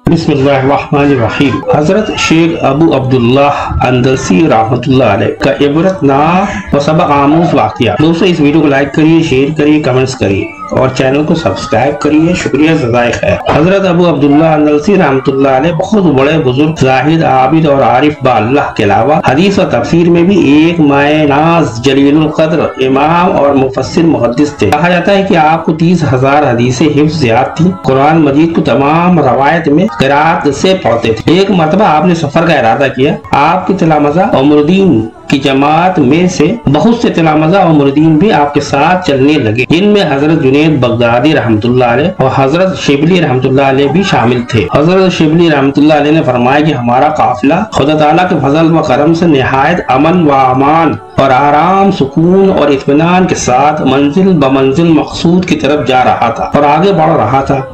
बिस्मिल्लाहिर्रहमानिर्रहीम। हजरत शेख अबू अब्दुल्ला अंदलसी रहमतुल्लाह अलैह का इबरतनाक व सबक आमूज वाक़िया। दोस्तों, इस वीडियो को लाइक करिए, शेयर करिए, कमेंट्स करिए और चैनल को सब्सक्राइब करिए। शुक्रिया, ज़ायक है। हजरत अबू अब्दुल्ला अंदलसी रहमतुल्लाह अलैह बहुत बड़े बुजुर्ग, जाहिद, आबिद और आरिफ बा अल्लाह के अलावा हदीस और तफसीर में भी एक मायनाज, जलीलुल क़द्र इमाम और मुफस्सिर मुहद्दिस थे। कहा जाता है कि आपको 30,000 हदीसें हिफ्ज़ याद थी। कुरान मजीद को तमाम रवायत में क़िराअत से पढ़ते थे। एक मरतबा आपने सफर का इरादा किया। आपकी तिलामज़ा और मुरीदीन की जमात में से बहुत से तिलामज़ा और मुरीदीन भी आपके साथ चलने लगे, जिनमें हजरत जुनैद बगदादी रहमतुल्लाह अलैह और हजरत शिबली रहमतुल्लाह अलैह भी शामिल थे। हजरत शिबली रहमतुल्लाह अलैह ने फरमाया कि हमारा काफिला खुदा ताला के फजल व करम से निहायत अमन व अमान और आराम, सुकून और इत्मीनान के साथ मंजिल ब मंजिल मकसूद की तरफ जा रहा था और आगे बढ़ रहा था।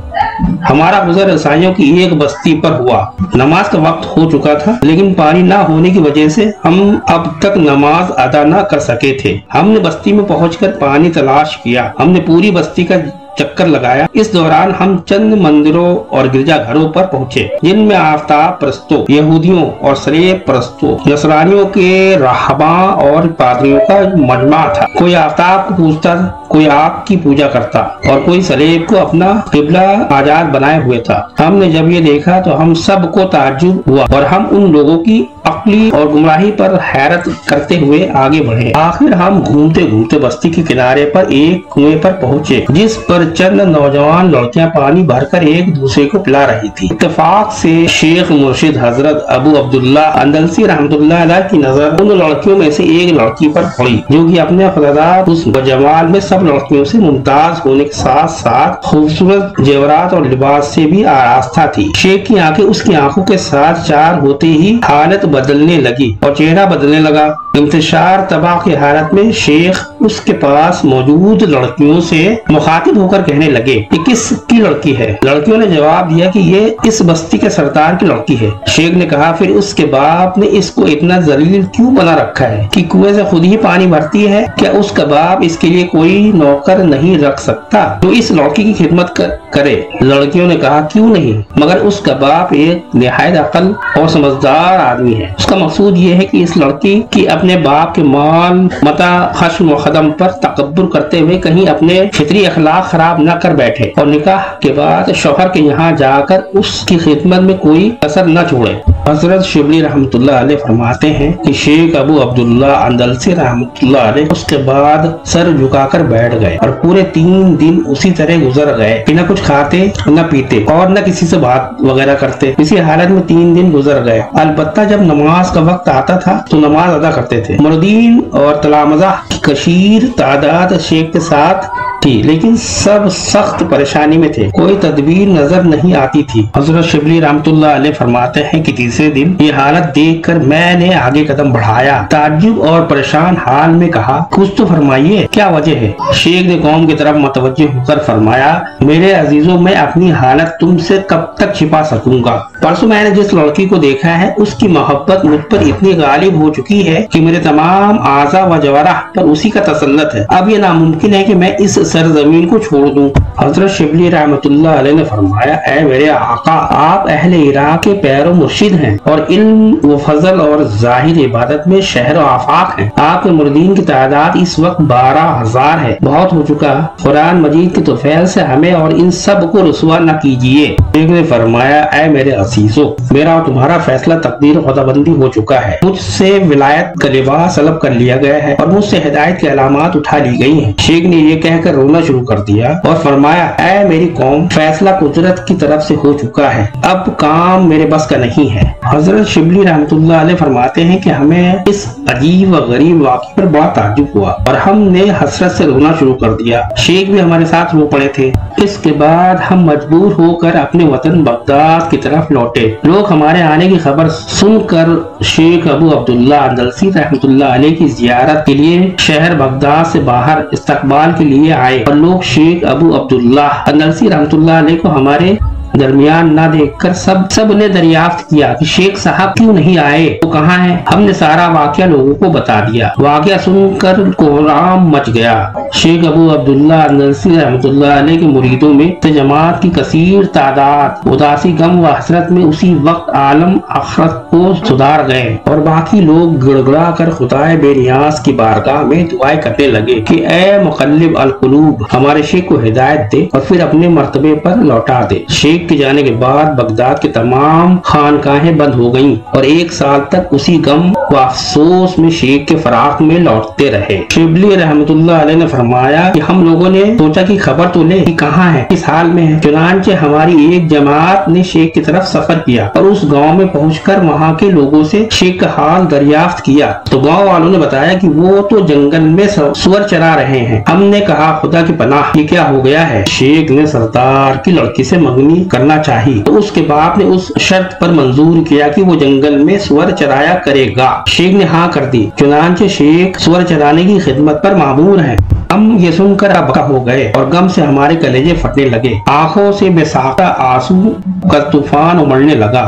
हमारा गुजर ईसाइयों की एक बस्ती पर हुआ। नमाज का वक्त हो चुका था, लेकिन पानी ना होने की वजह से हम अब तक नमाज अदा न कर सके थे। हमने बस्ती में पहुंचकर पानी तलाश किया। हमने पूरी बस्ती का चक्कर लगाया। इस दौरान हम चंद मंदिरों और गिरजाघरों पर पहुंचे, जिनमें आफ्ताब परस्तों, यहूदियों और सलेब परस्तों, नसरानियों के राहबा और पादरियों का मजमा था। कोई आफ्ताब को पूजता, कोई आग की पूजा करता और कोई सलेब को अपना किबला आजाद बनाए हुए था। हमने जब ये देखा तो हम सबको ताज्जुब हुआ और हम उन लोगों की अक्ली और गुमराही पर हैरत करते हुए आगे बढ़े। आखिर हम घूमते घूमते बस्ती के किनारे पर एक कुएं पर पहुंचे, जिस पर चंद नौजवान लड़कियां पानी भरकर एक दूसरे को पिला रही थी। इत्तेफाक से शेख मुर्शिद हजरत अबू अब्दुल्ला अंदलसी रहमतुल्लाह अलैह की नजर उन लड़कियों में से एक लड़की पर पड़ी, जो कि अपने खुदादार हुस्न व जमाल में सब लड़कियों से मुमताज होने के साथ साथ खूबसूरत जेवरात और लिबास से भी आरास्ता थी। शेख की आंखें उसकी आंखों के साथ चार होते ही हालत बदलने लगी और चेहरा बदलने लगा। इंतशार तबाह की हालत में शेख उसके पास मौजूद लड़कियों से मुखातिब होकर कहने लगे कि किसकी लड़की है। लड़कियों ने जवाब दिया कि ये इस बस्ती के सरदार की लड़की है। शेख ने कहा, फिर उसके बाप ने इसको इतना जलील क्यों बना रखा है कि कुएं से खुद ही पानी भरती है? क्या उसका बाप इसके लिए कोई नौकर नहीं रख सकता जो इस लड़की की खिदमत करे? लड़कियों ने कहा, क्यों नहीं, मगर उसका बाप एक निहायत अक्ल और समझदार आदमी है। उसका मकसूद ये है कि इस लड़की की अपने बाप के माल, मता, खश्म खदम पर तकब्बुर करते हुए कहीं अपने फितरी अखलाक खराब न कर बैठे और निकाह के बाद शौहर के यहाँ जाकर उसकी खिदमत में कोई कसर न छोड़े। हजरत शिबली रहमतुल्लाह अलैह फरमाते हैं कि शेख अबू अब्दुल्ला अंदलसी रहमतुल्लाह अलैह उसके बाद सर झुकाकर बैठ गए और पूरे 3 दिन उसी तरह गुजर गए कि न कुछ खाते न पीते और न किसी से बात वगैरह करते। इसी हालत में 3 दिन गुजर गए। अलबत्ता जब नमाज का वक्त आता था तो नमाज अदा करते थे। मुरीदीन और तलामज़ा की कशीर तादाद शेख के साथ थी, लेकिन सब सख्त परेशानी में थे। कोई तदबीर नजर नहीं आती थी। हजरत शिबली रहमतुल्लाह अलैह फरमाते हैं कि तीसरे दिन ये हालत देखकर मैंने आगे कदम बढ़ाया। ताज्जुब और परेशान हाल में कहा, कुछ तो फरमाइए, क्या वजह है? शेख ने कौम की तरफ मुतवज्जे होकर फरमाया, मेरे अजीजों, मैं अपनी हालत तुमसे कब तक छिपा सकूंगा? परसों मैंने जिस लड़की को देखा है उसकी मोहब्बत मुझ पर इतनी गालिब हो चुकी है कि मेरे तमाम आज़ा व जवाराह पर उसी का तसल्लुत है। अब ये नामुमकिन है कि मैं इस सरजमीन को छोड़ दूं। हजरत शिबली रहमतुल्लाह अलैह ने फरमाया, ऐ मेरे आका, आप अहले इराक के पैरो मुर्शिद हैं और इल्म व फजल और जाहिर इबादत में शहर आफाक हैं। आपके मुरीदीन की तादाद इस वक्त 12,000 है। बहुत हो चुका। कुरान मजीद के तोफैल से हमें और इन सब को रुसवा न कीजिए। शेख ने फरमाया, ऐ मेरे अजीजों, मेरा और तुम्हारा फैसला तकदीर खुदाबंदी हो चुका है। मुझसे विलायत का लिबास तलब कर लिया गया है और मुझसे हिदायत की अलामात उठा ली गई हैं। शेख ने ये कहकर रोना शुरू कर दिया और फरमाया, ऐ मेरी कौम, फैसला कुदरत की तरफ से हो चुका है। अब काम मेरे बस का नहीं है। हजरत शिबली रहमतुल्लाह अलैह फरमाते हैं कि हमें इस अजीब व गरीब वाक़े पर बड़ा ताज्जुब हुआ और हमने हसरत से रोना शुरू कर दिया। शेख भी हमारे साथ रो पड़े थे। इसके बाद हम मजबूर होकर अपने वतन बगदाद की तरफ लौटे। लोग हमारे आने की खबर सुनकर शेख अबू अब्दुल्ला अंदलसी रहमतुल्लाह अलैह की जियारत के लिए शहर बगदाद से बाहर इस्तकबाल के लिए आए और लोग शेख अबू अब्दुल्ला अंदलसी रहमतुल्लाह अलैह को हमारे दरमियान न देखकर सब ने दरियाफ्त किया कि शेख साहब क्यों नहीं आए, वो कहाँ हैं? हमने सारा वाकया लोगों को बता दिया। वाकया सुनकर कोहराम मच गया। शेख अबू अब्दुल्ला अंदलसी रहमतुल्लाह अलैह के मुरीदों में जमात की कसीर तादाद उदासी गम व हसरत में उसी वक्त आलम आखिरत को सुधार गए और बाकी लोग गिड़गिड़ा कर खुदाए बेनियाज की बारगाह में दुआएं करने लगे कि ए मुक़ल्लिब अल कुलूब, हमारे शेख को हिदायत दे और फिर अपने मर्तबे पर लौटा दे। शेख के जाने के बाद बगदाद के तमाम खानकाहें बंद हो गईं और 1 साल तक उसी गम व अफसोस में शेख के फराक में लौटते रहे। शिबली रहमतुल्लाह अलैह ने फरमाया कि हम लोगों ने सोचा कि खबर तो ले कि कहाँ है, किस हाल में है। चुनांचे हमारी एक जमात ने शेख की तरफ सफर किया और उस गांव में पहुंचकर वहां के लोगों से शेख का हाल दरियाफ्त किया तो गांव वालों ने बताया कि वो तो जंगल में सुअर चरा रहे हैं। हमने कहा खुदा की पनाह, ये क्या हो गया है? शेख ने सरदार की लड़की से मंगनी करना चाहिए तो उसके बाप ने उस शर्त पर मंजूर किया कि वो जंगल में सुअर चराया करेगा। शेख ने हाँ कर दी। चुनांचे शेख सुअर चराने की खिदमत पर मामूर है। हम ये सुनकर अबका हो गए और गम से हमारे कलेजे फटने लगे। आंखों से बेसाख्ता आंसू का तूफान उमड़ने लगा।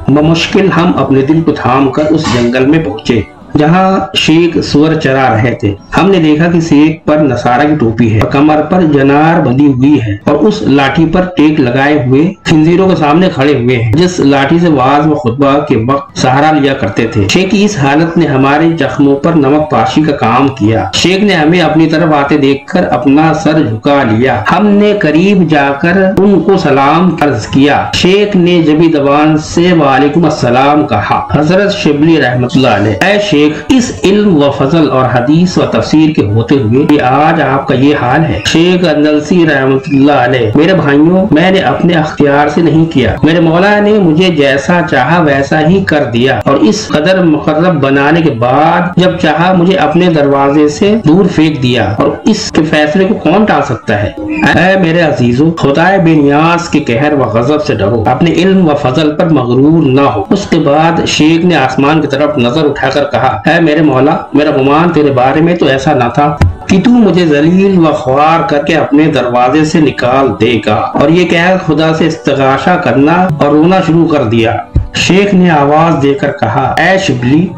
बमुश्किल हम अपने दिल को थाम कर उस जंगल में पहुंचे जहाँ शेख सुअर चरा रहे थे। हमने देखा कि शेख पर नसारा की टोपी है और कमर पर जनार बंधी हुई है और उस लाठी पर टेक लगाए हुए खिंजीरों के सामने खड़े हुए हैं जिस लाठी से वाज व खुतबा के वक्त सहारा लिया करते थे। शेख की इस हालत ने हमारे जख्मों पर नमक पाशी का काम किया। शेख ने हमें अपनी तरफ आते देखकर अपना सर झुका लिया। हमने करीब जाकर उनको सलाम अर्ज किया। शेख ने जबी दबान से वालेकुम अस्सलाम कहा। हजरत शिबली रहमतुल्लाह अलैह, शेख इस इल्म व फजल और हदीस व तफसीर के होते हुए कि आज आपका ये हाल है। शेख अंदलसी रहमतुल्लाह अलैह, मेरे भाइयों, मैंने अपने अख्तियार से नहीं किया। मेरे मौला ने मुझे जैसा चाहा वैसा ही कर दिया और इस कदर मुकर्रब बनाने के बाद जब चाहा मुझे अपने दरवाजे से दूर फेंक दिया और इस फैसले को कौन टाल सकता है? ऐ मेरे अजीजों, खुदाए बेनियाज के कहर व गजब से डरो, अपने इल्म व फजल पर मगरूर न हो। उसके बाद शेख ने आसमान की तरफ नजर उठाकर कहा, है मेरे मौला, मेरा गुमान तेरे बारे में तो ऐसा न था कि तू मुझे जलील व ख्वार करके अपने दरवाजे से निकाल देगा। और ये कह खुदा से इस्तिगासा करना और रोना शुरू कर दिया। शेख ने आवाज देकर कहा, ऐ शिबली,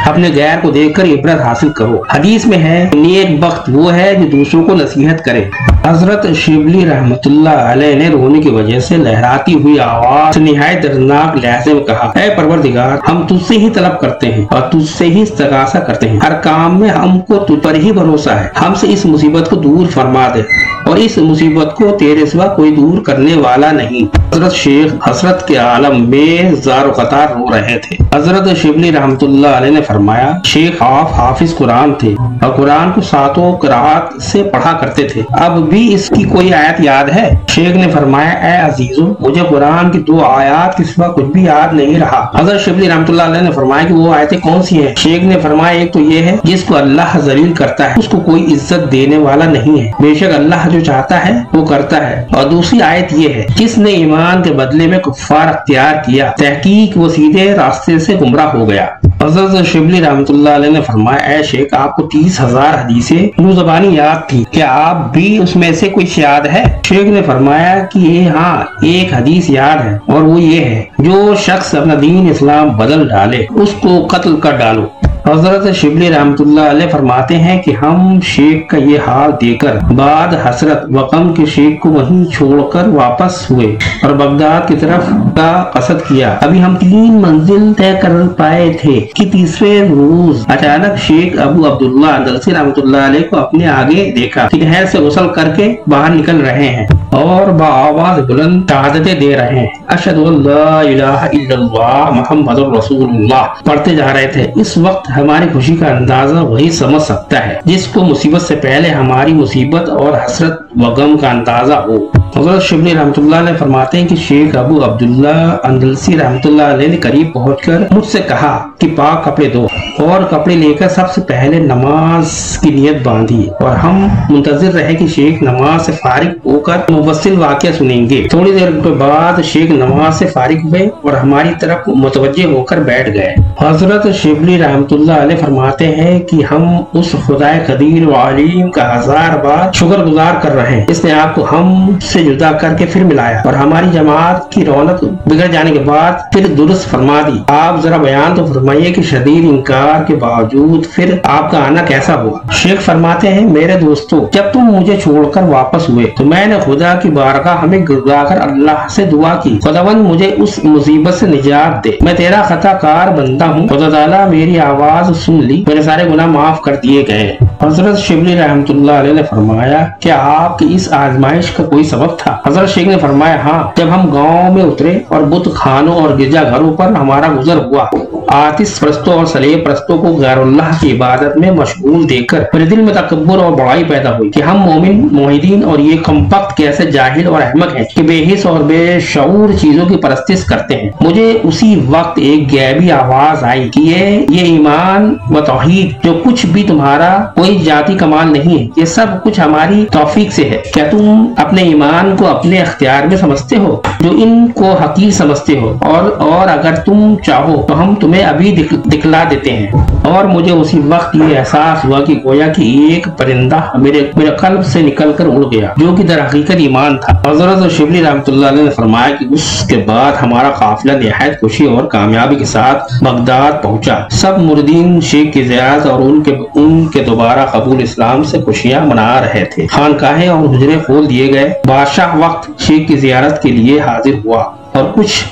अपने गैर को देखकर इबरत हासिल करो। हदीस में है, नेक बख्त वो है जो दूसरों को नसीहत करे। हजरत शिबली रहमतुल्लाह अलैह ने रोने की वजह से लहराती हुई आवाज से निहायत दर्दनाक लहजे में कहा, ऐ परवरदिगार, हम तुझसे ही तलब करते हैं और तुझसे ही इस्तिगासा करते हैं। हर काम में हमको तुझ पर ही भरोसा है। हमसे इस मुसीबत को दूर फरमा दे और इस मुसीबत को तेरे सिवा कोई दूर करने वाला नहीं। हजरत शेख हसरत के आलम में ज़ारो क़तार रो रहे थे। हजरत शिबली रहमतुल्लाह अलैह ने फरमाया, शेख हाफिज कुरान थे और कुरान को 7 क़िराअत से पढ़ा करते थे। अब भी इसकी कोई आयत याद है? शेख ने फरमाया, ऐ अजीजों, मुझे कुरान की 2 आयत के सिवा कुछ भी याद नहीं रहा। हजरत शिबली रहमतुल्लाह अलैह ने फरमाया कि वो आयतें कौन सी हैं? शेख ने फरमाया, एक तो ये है, जिसको अल्लाह जलील करता है उसको कोई इज्जत देने वाला नहीं है, बेशक अल्लाह जो चाहता है वो करता है। और दूसरी आयत ये है, जिसने ईमान के बदले में कुफ्फार अख्तियार किया, तहकीक वो सीधे रास्ते से गुमराह हो गया। हजरत शिबली रहमतुल्लाह अलैह ने फरमाया, ऐ शेख, आपको 30,000 हदीसें नु ज़बानी याद थी, क्या आप भी उसमें से कुछ याद है? शेख ने फरमाया कि ये हाँ, एक हदीस याद है और वो ये है, जो शख्स अपना दीन इस्लाम बदल डाले उसको कत्ल कर डालो। हजरत शिबली रहमतुल्लाह अलैह फरमाते हैं कि हम शेख का ये हाल देकर बाद हसरत व गम के शेख को वहीं छोड़कर वापस हुए और बगदाद की तरफ का कसद किया। अभी हम 3 मंजिल तय कर पाए थे कि तीसरे रोज अचानक शेख अबू अब्दुल्ला अंदलसी रहमतुल्लाह अलैह को अपने आगे देखा कि नहर से गुस्ल करके बाहर निकल रहे हैं और बाआवाज बुलंद शहादतें दे रहे हैं। अशहदु अल्ला इलाहा इल्लल्लाह मुहम्मदुर रसूलुल्लाह पढ़ते जा रहे थे। इस वक्त हमारी खुशी का अंदाजा वही समझ सकता है जिसको मुसीबत से पहले हमारी मुसीबत और हसरत व गम का अंदाजा हो। हजरत शिबली रहमतुल्लाह अलैह फरमाते हैं कि शेख अबू अब्दुल्ला अंदलसी रहमतुल्लाह अलैह ने करीब पहुंचकर मुझसे कहा, कि पाक कपड़े दो, और कपड़े लेकर सबसे पहले नमाज की नियत बांधी और हम मुंतजिर रहे कि शेख नमाज से फारिग होकर मुफस्सिल वाक़या सुनेंगे। थोड़ी देर के बाद शेख नमाज से फारिग हुए और हमारी तरफ मुतवज्जे होकर बैठ गए। हजरत शिबली रहमतुल्लाह अलैह फरमाते हैं कि हम उस खुदाए कदीर व अलीम का 1000 बार शुक्रगुजार कर रहे हैं, इसने आपको हम से जुदा करके फिर मिलाया और हमारी जमात की रौनक बिगड़ जाने के बाद फिर दुरुस्त फरमा दी। आप जरा बयान तो फरमाइए कि शदीद इनकार के बावजूद फिर आपका आना कैसा हुआ। शेख फरमाते हैं, मेरे दोस्तों, जब तुम मुझे छोड़कर वापस हुए तो मैंने खुदा की बारगाह हमें गिड़गिड़ाकर अल्लाह से दुआ की, खुदावंद मुझे उस मुसीबत से निजात दे, मैं तेरा खताकार बंदा हूँ, खुदा ताला मेरी आवाज सुन ली, मेरे सारे गुनाह माफ कर दिए गए। हजरत शिबली रहमतुल्लाह अलैह ने फरमाया, क्या आपकी इस आजमाइश का कोई सबब था? हजरत शेख ने फरमाया, हाँ, जब हम गाँव में उतरे और बुत खानों और गिरजाघरों पर हमारा गुजर हुआ, आतिश परस्तों और सलेब परस्तों को गैरुल्लाह की इबादत में मशगूल देखकर मेरे दिल में तकब्बुर और बड़ाई पैदा हुई कि हम मोमिन मुहिदीन और ये कमबख्त कैसे जाहिल और अहमक हैं कि बेहिस और बेशऊर चीजों की परस्तिश करते हैं। मुझे उसी वक्त एक गैबी आवाज आई कि ये ईमान व तौहीद जो कुछ भी तुम्हारा कोई जाती कमाल नहीं है, ये सब कुछ हमारी तौफीक से है। क्या तुम अपने ईमान को अपने अख्तियार में समझते हो जो इनको हकीर समझते हो? और अगर तुम चाहो तो हम तुम्हें अभी दिखला देते हैं। और मुझे उसी वक्त ये एहसास हुआ कि गोया कि एक परिंदा मेरे कल्ब से निकलकर उड़ गया जो कि दर हकीकत ईमान था। हजरत शिबली रहमतुल्लाह अलैह ने फरमाया कि उसके बाद हमारा काफिला निहायत खुशी और कामयाबी के साथ बगदाद पहुंचा। सब मुरीदीन शेख की ज़ियारत और उनके दोबारा कबूल इस्लाम से खुशियां मना रहे थे। खानकाहें और हुजरे खोल दिए गए। बादशाह वक्त शेख की ज़ियारत के लिए हाजिर हुआ और कुछ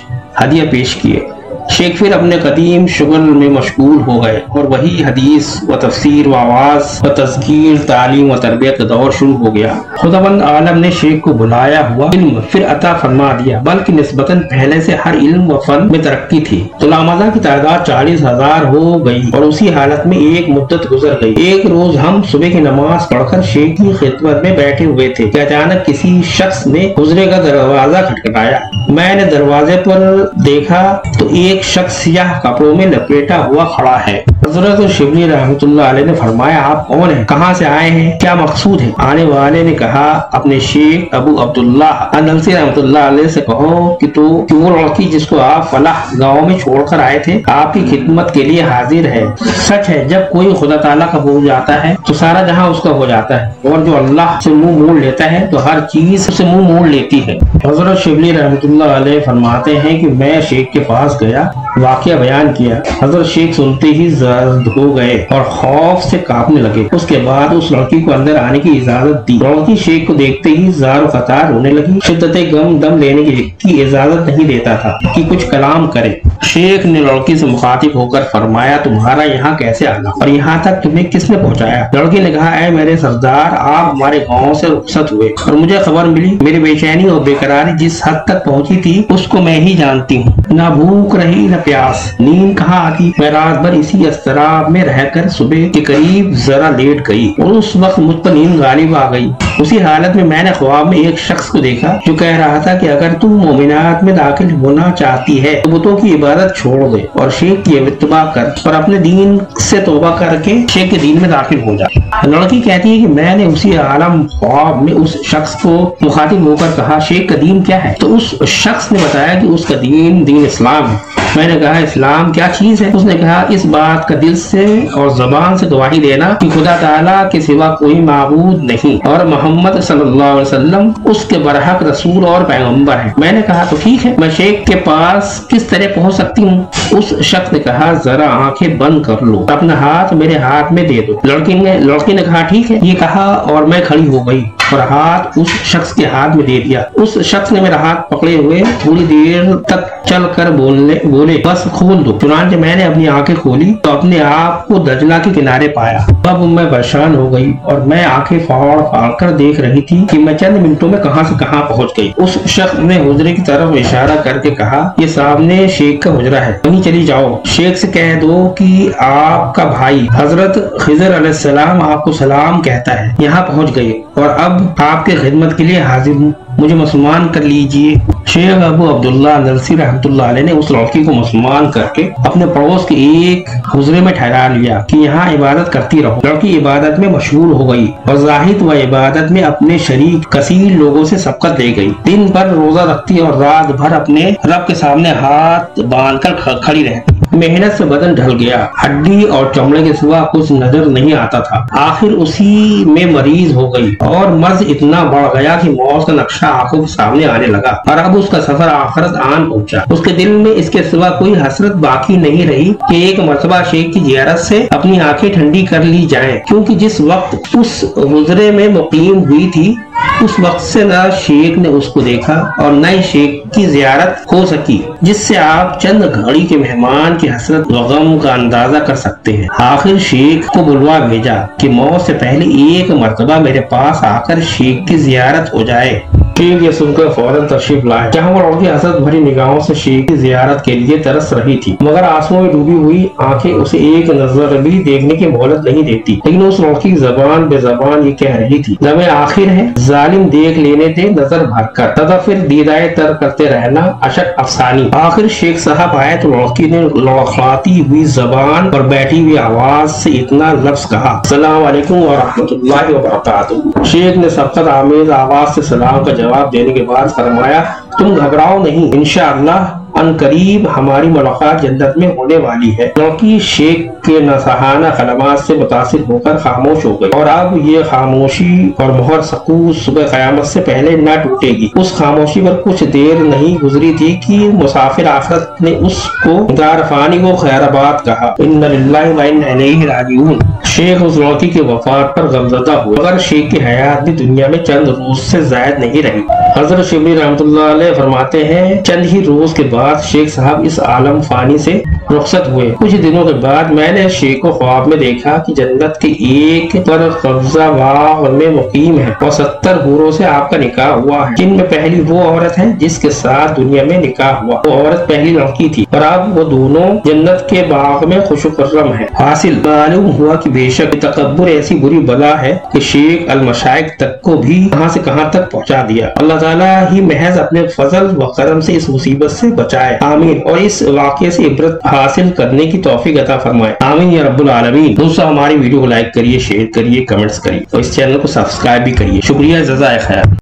हदिया पेश किए। शेख फिर अपने कदीम शुगल में मशगूल हो गए और वही हदीस व तफसीर व आवाज व तज़कीर, तालीम व तरबियत का दौर शुरू हो गया। खुदावंद आलम ने शेख को बुलाया हुआ इल्म फिर अता फरमा दिया, बल्कि निस्बतन पहले से हर इल्म व फन में तरक्की थी। तुलामाज़ा की तादाद 40,000 हो गई और उसी हालत में एक मुद्दत गुजर गई। एक रोज हम सुबह की नमाज पढ़कर शेख की खिदमत में बैठे हुए थे कि अचानक किसी शख्स ने हुजरे का दरवाजा खटखटाया। मैंने दरवाजे पर देखा तो एक शख्स सियाह कपड़ों में लपेटा हुआ खड़ा है। हजरत शिबली रहमतुल्लाह अलैह ने फरमाया, आप कौन हैं? कहाँ से आए हैं? क्या मकसूद है? आने वाले ने कहा, अपने शेख अबू अब्दुल्लाह अंदलसी रहमतुल्लाह अलैह से कहो कि वो लड़की जिसको आप फलाह गाँव में छोड़कर आए थे आपकी खिदमत के लिए हाजिर है। सच है, जब कोई खुदा ताला का हो जाता है तो सारा जहां उसका हो जाता है, और जो अल्लाह से मुंह मोड़ लेता है तो हर चीज से मुंह मोड़ लेती है। हजरत शिबली रहमतुल्लाह अलैह फरमाते हैं कि मैं शेख के पास गया, वाकया बयान किया। हजरत शेख सुनते ही जर्द हो गए और खौफ से कांपने लगे। उसके बाद उस लड़की को अंदर आने की इजाजत दी। लड़की शेख को देखते ही ज़ारो कतार रोने लगी। शिद्दत गम दम लेने की इजाजत नहीं देता था कि कुछ कलाम करे। शेख ने लड़की से मुखातिब होकर फरमाया, तुम्हारा यहाँ कैसे आना और यहाँ तक तुम्हें किसने पहुँचाया? लड़की ने कहा, ऐ मेरे सरदार, आप हमारे गाँव से रुखसत हुए और मुझे खबर मिली। मेरी बेचैनी और बेकरारी जिस हद तक पहुँची थी उसको मैं ही जानती हूँ। न भूख रही न प्यास, नींद कहाँ आती। मैं रात भर इसी अस्तराब में रहकर सुबह के करीब जरा लेट गई और उस वक्त मुझ पर नींद गालिब आ गई। उसी हालत में मैंने ख्वाब में एक शख्स को देखा जो कह रहा था कि अगर तुम मोमिनात में दाखिल होना चाहती है तो बुतों की इबादत छोड़ दे और शेख की इत्तबा कर और अपने दीन से तौबा करके शेख के दीन में दाखिल हो जा। लड़की कहती है कि मैंने उसी आलम ख्वाब में उस शख्स को मुखातिब होकर कहा, शेख का दीन क्या है? तो उस शख्स ने बताया कि उसका दीन इस्लाम है। मैंने कहा, इस्लाम क्या चीज है? उसने कहा, इस बात का दिल से और जबान से गवाही देना कि खुदा ताला के सिवा कोई माबूद नहीं और मोहम्मद सल्लल्लाहु अलैहि वसल्लम उसके बरहक रसूल और पैगंबर है। मैंने कहा, तो ठीक है, मैं शेख के पास किस तरह पहुंच सकती हूँ? उस शख्स ने कहा, जरा आंखें बंद कर लो, अपना हाथ मेरे हाथ में दे दो। लड़की ने कहा, ठीक है। ये कहा और मैं खड़ी हो गई और हाथ उस शख्स के हाथ में दे दिया। उस शख्स ने मेरा हाथ पकड़े हुए थोड़ी देर तक चल कर बोले, बस खोल दो। चुनांचे मैंने अपनी आंखें खोली तो अपने आप को दजला के किनारे पाया। अब मैं परेशान हो गई और मैं आंखें फाड़ कर देख रही थी कि मैं चंद मिनटों में कहां से कहां पहुंच गई। उस शख्स ने हुजरे की तरफ इशारा करके कहा, ये सामने शेख का हुजरा है, वहीं चली जाओ। शेख से कह दो कि आपका भाई हजरत खिजर अलैहिस्सलाम आपको सलाम कहता है। यहाँ पहुंच गई और अब आपके खिदमत के लिए हाजिर हूँ, मुझे मुसलमान कर लीजिए। शेख अबू अब्दुल्ला अंदलसी रहमतुल्लाह अलैह ने उस लड़की को मुसलमान करके अपने पड़ोस के एक हुजरे में ठहरा लिया कि यहाँ इबादत करती रहो। लड़की इबादत में मशगूल हो गई और जाहिद व इबादत में अपने शरीक कसीर लोगों से सबकत ले गई। दिन भर रोजा रखती और रात भर अपने रब के सामने हाथ बांधकर खड़ी रहती। मेहनत से बदन ढल गया, हड्डी और चमड़े के सिवा कुछ नजर नहीं आता था। आखिर उसी में मरीज हो गई और मर्ज इतना बढ़ गया कि मौत का नक्शा आंखों के सामने आने लगा और अब उसका सफर आखिरत आन पहुंचा। उसके दिल में इसके सिवा कोई हसरत बाकी नहीं रही कि एक मर्तबा शेख की जियारत से अपनी आंखें ठंडी कर ली जाएं, क्योंकि जिस वक्त उस गुजरे में मुकीम हुई थी उस वक्त से न शेख ने उसको देखा और न ही शेख की जियारत हो सकी, जिससे आप चंद घड़ी के मेहमान की हसरत व गम का अंदाजा कर सकते हैं। आखिर शेख को बुलवा भेजा कि मौत से पहले एक मर्तबा मेरे पास आकर शेख की जियारत हो जाए। शेख ये सुनकर फौरन तशरीफ लाए, जहाँ वो लड़की हसरत भरी निगाहों से शेख की जियारत के लिए तरस रही थी, मगर आंसुओं में डूबी हुई आंखें उसे एक नजर भी देखने की मोहलत नहीं देती। लेकिन उस लड़की की जबान बेजबान ये कह रही थी, जमे आखिर है, जालिम देख लेने दे नजर भर कर, तथा फिर दीदाए तर करते रहना अशक अफसानी। आखिर शेख साहब आए तो लड़की ने लड़खड़ाती हुई जबान और बैठी हुई आवाज से इतना लफ्ज कहा, अस्सलाम वालेकुम व रहमतुल्लाहि व बरकातुहू। शेख ने सबकत आमेज आवाज से सलाम का जवाब देने के बाद फरमाया, तुम घबराओ नहीं, इंशाअल्लाह अनकरीब हमारी मुलाकात जन्नत में होने वाली है। लड़की शेख के नसहाना कलमात से मुतासिर होकर खामोश हो गई और अब ये खामोशी और मोहर सकूत सुबह क़यामत से पहले न टूटेगी। उस खामोशी पर कुछ देर नहीं गुजरी थी कि मुसाफिर आखिरत ने उसको दारफानी को खैराबाद कहा, इन्ना लिल्लाहि व इन्ना इलैहि राजिऊन। शेख उस लड़की के वफात पर गमज़दा हुए, मगर शेख की हयात भी दुनिया में चंद रोज से जायद नहीं रही। हजरत शिबली रहमतुल्लाह अलैह फरमाते हैं, चंद ही रोज के बाद शेख साहब इस आलम फानी से रुखसत हुए। कुछ दिनों के बाद मैंने शेख को ख्वाब में देखा कि जन्नत के एक पर कब्जा बाग में मुकीम है और 70 हूरों से आपका निकाह हुआ है, जिनमें पहली वो औरत है जिसके साथ दुनिया में निकाह हुआ। वो औरत पहली लड़की थी और अब वो दोनों जन्नत के बाग में खुशुखर्रम है। हासिल मालूम हुआ कि बेशक तकब्बुर ऐसी बुरी बला है कि शेख अल मशाइख तक को भी कहां से कहां तक पहुंचा दिया। अल्लाह ताला ही महज अपने फजल व करम से इस मुसीबत से बचाए, आमीन, और इस वाक़े से इबरत हासिल करने की तौफीक अता फरमाए, आमीन या रब्बुल आलमीन। दोस्तों, हमारी वीडियो को लाइक करिए, शेयर करिए, कमेंट्स करिए और इस चैनल को सब्सक्राइब भी करिए। शुक्रिया, जज़ाए खैर।